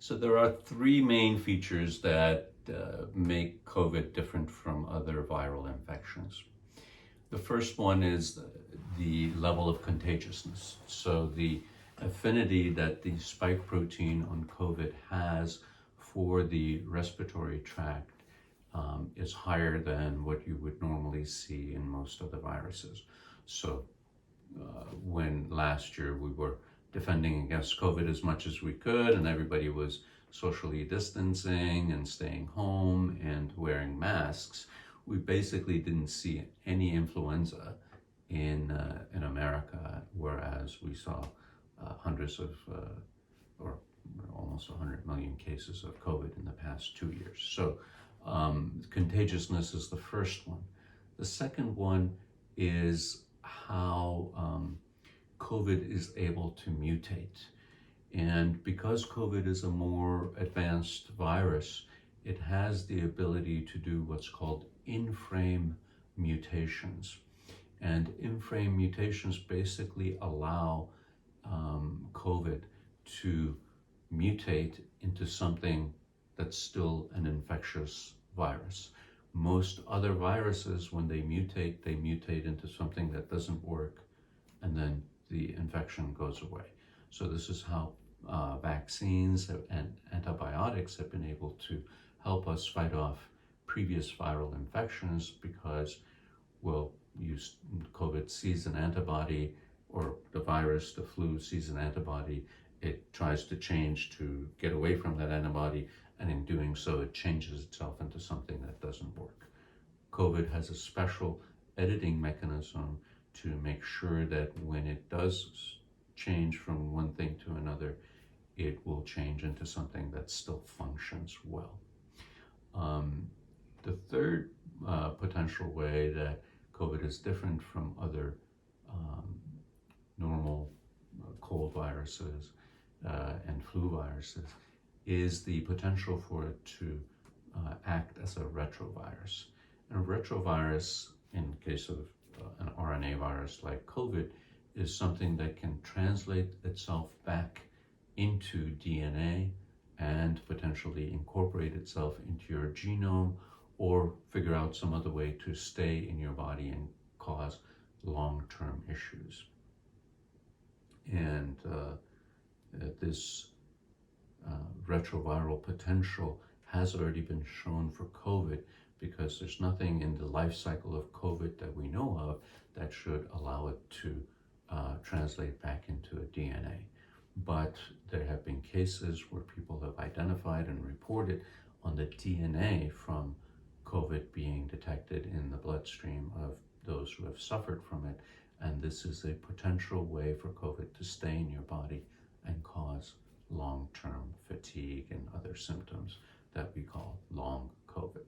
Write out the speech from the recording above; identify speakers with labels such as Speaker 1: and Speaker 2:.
Speaker 1: So there are three main features that make COVID different from other viral infections. The first one is the level of contagiousness. So the affinity that the spike protein on COVID has for the respiratory tract is higher than what you would normally see in most other viruses. So when last year we were defending against COVID as much as we could, and everybody was socially distancing and staying home and wearing masks, we basically didn't see any influenza in America, whereas we saw hundreds of or almost 100 million cases of COVID in the past 2 years. So contagiousness is the first one. The second one is how COVID is able to mutate. And because COVID is a more advanced virus, it has the ability to do what's called in-frame mutations. And in-frame mutations basically allow COVID to mutate into something that's still an infectious virus. Most other viruses, when they mutate into something that doesn't work, and then the infection goes away. So this is how vaccines and antibiotics have been able to help us fight off previous viral infections, because, well, COVID sees an antibody, or the virus, the flu, sees an antibody, it tries to change to get away from that antibody, and in doing so, it changes itself into something that doesn't work. COVID has a special editing mechanism to make sure that when it does change from one thing to another, it will change into something that still functions well. The third potential way that COVID is different from other normal cold viruses and flu viruses is the potential for it to act as a retrovirus. And a retrovirus, in case of an RNA virus like COVID, is something that can translate itself back into DNA and potentially incorporate itself into your genome, or figure out some other way to stay in your body and cause long-term issues. And this retroviral potential has already been shown for COVID, because there's nothing in the life cycle of COVID that we know of that should allow it to translate back into a DNA. But there have been cases where people have identified and reported on the DNA from COVID being detected in the bloodstream of those who have suffered from it. And this is a potential way for COVID to stay in your body and cause long-term fatigue and other symptoms that we call long COVID.